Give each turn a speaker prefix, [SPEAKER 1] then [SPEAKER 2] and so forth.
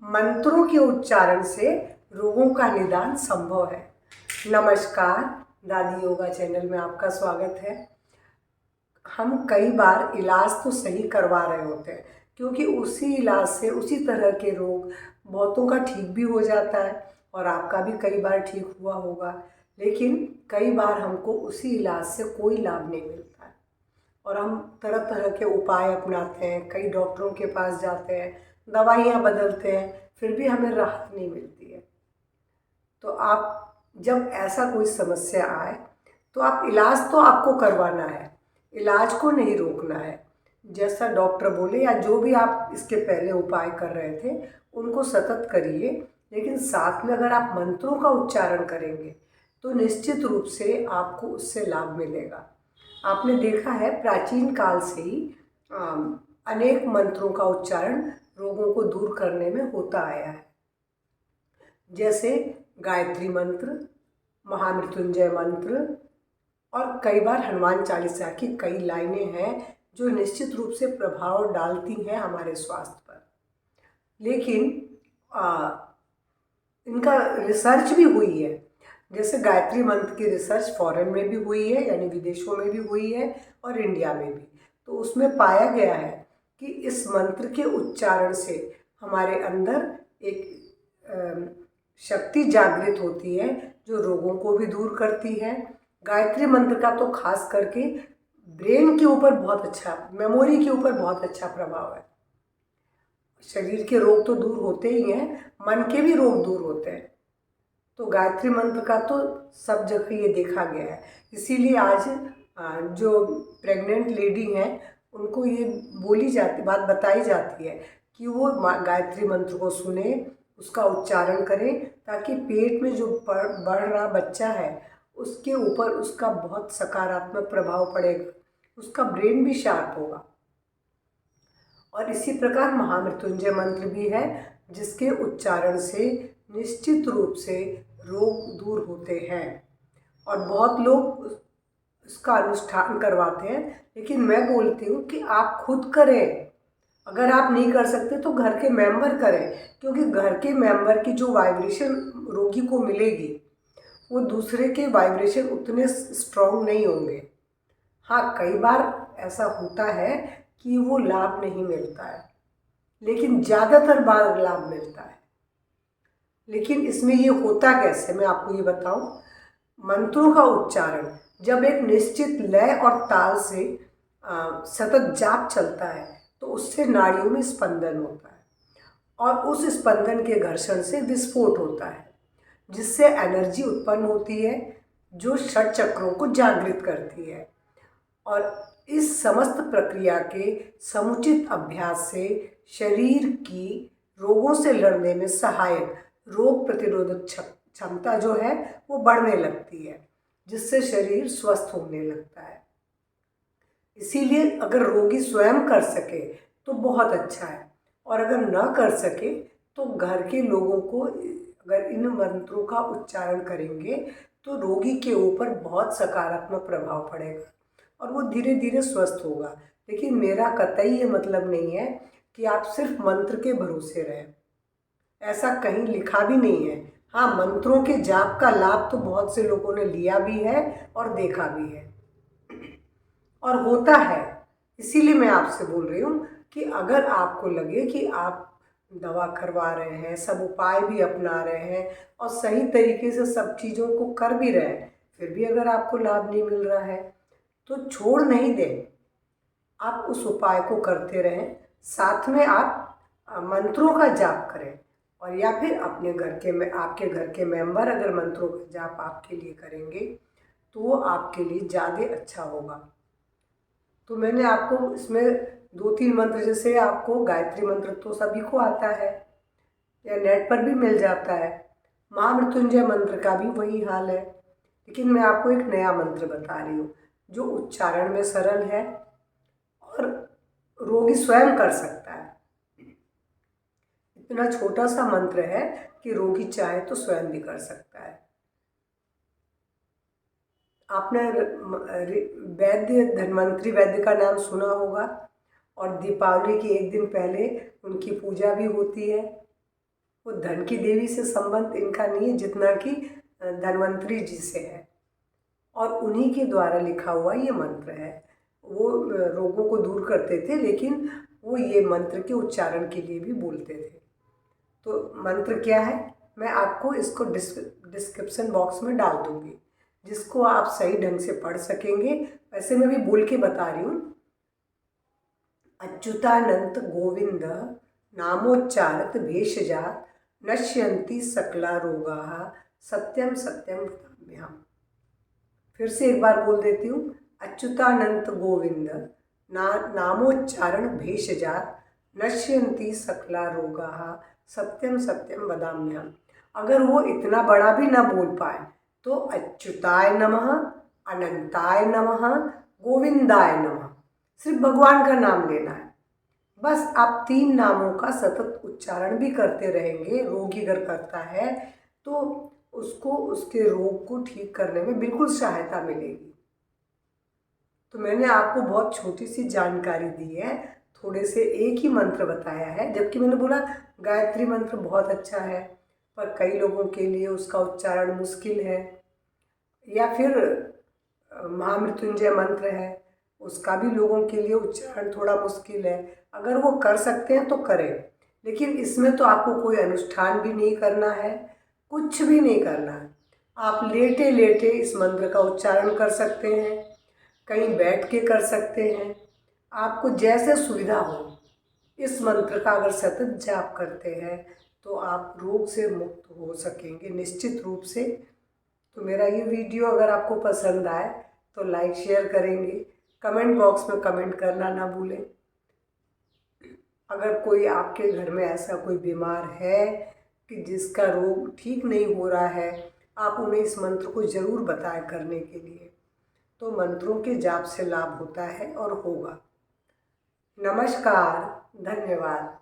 [SPEAKER 1] मंत्रों के उच्चारण से रोगों का निदान संभव है। नमस्कार, दादी योगा चैनल में आपका स्वागत है। हम कई बार इलाज तो सही करवा रहे होते हैं, क्योंकि उसी इलाज से उसी तरह के रोग बहुतों का ठीक भी हो जाता है और आपका भी कई बार ठीक हुआ होगा। लेकिन कई बार हमको उसी इलाज से कोई लाभ नहीं मिलता है और हम तरह तरह के उपाय अपनाते हैं, कई डॉक्टरों के पास जाते हैं, दवाइयाँ बदलते हैं, फिर भी हमें राहत नहीं मिलती है। तो आप जब ऐसा कोई समस्या आए तो आप इलाज तो आपको करवाना है, इलाज को नहीं रोकना है। जैसा डॉक्टर बोले या जो भी आप इसके पहले उपाय कर रहे थे उनको सतत करिए, लेकिन साथ में अगर आप मंत्रों का उच्चारण करेंगे तो निश्चित रूप से आपको उससे लाभ मिलेगा। आपने देखा है प्राचीन काल से ही अनेक मंत्रों का उच्चारण रोगों को दूर करने में होता आया है। जैसे गायत्री मंत्र, महामृत्युंजय मंत्र और कई बार हनुमान चालीसा की कई लाइनें हैं जो निश्चित रूप से प्रभाव डालती हैं हमारे स्वास्थ्य पर। लेकिन इनका रिसर्च भी हुई है। जैसे गायत्री मंत्र की रिसर्च फॉरेन में भी हुई है, यानी विदेशों में भी हुई है और इंडिया में भी। तो उसमें पाया गया है कि इस मंत्र के उच्चारण से हमारे अंदर एक शक्ति जागृत होती है जो रोगों को भी दूर करती है। गायत्री मंत्र का तो खास करके ब्रेन के ऊपर बहुत अच्छा, मेमोरी के ऊपर बहुत अच्छा प्रभाव है। शरीर के रोग तो दूर होते ही हैं, मन के भी रोग दूर होते हैं। तो गायत्री मंत्र का तो सब जगह ये देखा गया है। इसीलिए आज जो प्रेग्नेंट लेडी हैं उनको ये बात बताई जाती है कि वो गायत्री मंत्र को सुने, उसका उच्चारण करें, ताकि पेट में जो बढ़ रहा बच्चा है उसके ऊपर उसका बहुत सकारात्मक प्रभाव पड़ेगा, उसका ब्रेन भी शार्प होगा। और इसी प्रकार महामृत्युंजय मंत्र भी है जिसके उच्चारण से निश्चित रूप से रोग दूर होते हैं और बहुत लोग इसका अनुष्ठान करवाते हैं। लेकिन मैं बोलती हूँ कि आप खुद करें। अगर आप नहीं कर सकते तो घर के मेंबर करें, क्योंकि घर के मेंबर की जो वाइब्रेशन रोगी को मिलेगी वो दूसरे के वाइब्रेशन उतने स्ट्रॉन्ग नहीं होंगे। हाँ, कई बार ऐसा होता है कि वो लाभ नहीं मिलता है, लेकिन ज़्यादातर बार लाभ मिलता है। लेकिन इसमें ये होता कैसे, मैं आपको ये बताऊं। मंत्रों का उच्चारण जब एक निश्चित लय और ताल से सतत जाप चलता है तो उससे नाड़ियों में स्पंदन होता है और उस स्पंदन के घर्षण से विस्फोट होता है, जिससे एनर्जी उत्पन्न होती है जो षट चक्रों को जागृत करती है। और इस समस्त प्रक्रिया के समुचित अभ्यास से शरीर की रोगों से लड़ने में सहायक रोग प्रतिरोधक क्षमता जो है वो बढ़ने लगती है, जिससे शरीर स्वस्थ होने लगता है। इसीलिए अगर रोगी स्वयं कर सके तो बहुत अच्छा है, और अगर न कर सके तो घर के लोगों को अगर इन मंत्रों का उच्चारण करेंगे तो रोगी के ऊपर बहुत सकारात्मक प्रभाव पड़ेगा और वो धीरे धीरे स्वस्थ होगा। लेकिन मेरा कतई ये मतलब नहीं है कि आप सिर्फ मंत्र के भरोसे रहें, ऐसा कहीं लिखा भी नहीं है। हाँ, मंत्रों के जाप का लाभ तो बहुत से लोगों ने लिया भी है और देखा भी है और होता है। इसीलिए मैं आपसे बोल रही हूँ कि अगर आपको लगे कि आप दवा करवा रहे हैं, सब उपाय भी अपना रहे हैं और सही तरीके से सब चीज़ों को कर भी रहे हैं, फिर भी अगर आपको लाभ नहीं मिल रहा है तो छोड़ नहीं दें, आप उस उपाय को करते रहें। साथ में आप मंत्रों का जाप करें, और या फिर अपने घर के आपके घर के मेंबर अगर मंत्रों का जाप आपके लिए करेंगे तो वो आपके लिए ज़्यादा अच्छा होगा। तो मैंने आपको इसमें 2-3 मंत्र, जैसे आपको गायत्री मंत्र तो सभी को आता है या नेट पर भी मिल जाता है, महामृत्युंजय मंत्र का भी वही हाल है। लेकिन मैं आपको एक नया मंत्र बता रही हूँ जो उच्चारण में सरल है और रोगी स्वयं कर सकता है। इतना छोटा सा मंत्र है कि रोगी चाहे तो स्वयं भी कर सकता है। आपने वैद्य, धन्वंतरी वैद्य का नाम सुना होगा, और दीपावली के एक दिन पहले उनकी पूजा भी होती है। वो धन की देवी से संबंध इनका नहीं है जितना कि धन्वंतरी जी से है, और उन्हीं के द्वारा लिखा हुआ ये मंत्र है। वो रोगों को दूर करते थे, लेकिन वो ये मंत्र के उच्चारण के लिए भी बोलते थे। तो मंत्र क्या है, मैं आपको इसको डिस्क्रिप्शन बॉक्स में डाल दूंगी, जिसको आप सही ढंग से पढ़ सकेंगे। वैसे मैं भी बोल के बता रही हूँ। अच्युतानंत गोविंद नामोच्चारित भेषजात नश्यन्ति सकला रोगाः सत्यम सत्यम वदाम्यहम्। फिर से एक बार बोल देती हूँ। अच्युतानंत गोविंद नामोच्चारण भेषजात नश्यन्ति सकला रोगाः सत्यम सत्यम वदाम्यहम्। अगर वो इतना बड़ा भी ना बोल पाए तो अच्युताय नमः, अनंताय नमः, गोविंदाय नमः, सिर्फ भगवान का नाम लेना है। बस आप 3 नामों का सतत उच्चारण भी करते रहेंगे। रोगी अगर करता है तो उसको उसके रोग को ठीक करने में बिल्कुल सहायता मिलेगी। तो मैंने आपको बहुत छोटी सी जानकारी दी है, थोड़े से एक ही मंत्र बताया है, जबकि मैंने बोला गायत्री मंत्र बहुत अच्छा है, पर कई लोगों के लिए उसका उच्चारण मुश्किल है। या फिर महामृत्युंजय मंत्र है, उसका भी लोगों के लिए उच्चारण थोड़ा मुश्किल है। अगर वो कर सकते हैं तो करें, लेकिन इसमें तो आपको कोई अनुष्ठान भी नहीं करना है, कुछ भी नहीं करना है। आप लेटे लेटे इस मंत्र का उच्चारण कर सकते हैं, कहीं बैठ के कर सकते हैं, आपको जैसे सुविधा हो। इस मंत्र का अगर सतत जाप करते हैं तो आप रोग से मुक्त हो सकेंगे निश्चित रूप से। तो मेरा ये वीडियो अगर आपको पसंद आए तो लाइक शेयर करेंगे, कमेंट बॉक्स में कमेंट करना ना भूलें। अगर कोई आपके घर में ऐसा कोई बीमार है कि जिसका रोग ठीक नहीं हो रहा है, आप उन्हें इस मंत्र को ज़रूर बताएं करने के लिए। तो मंत्रों के जाप से लाभ होता है और होगा। नमस्कार, धन्यवाद।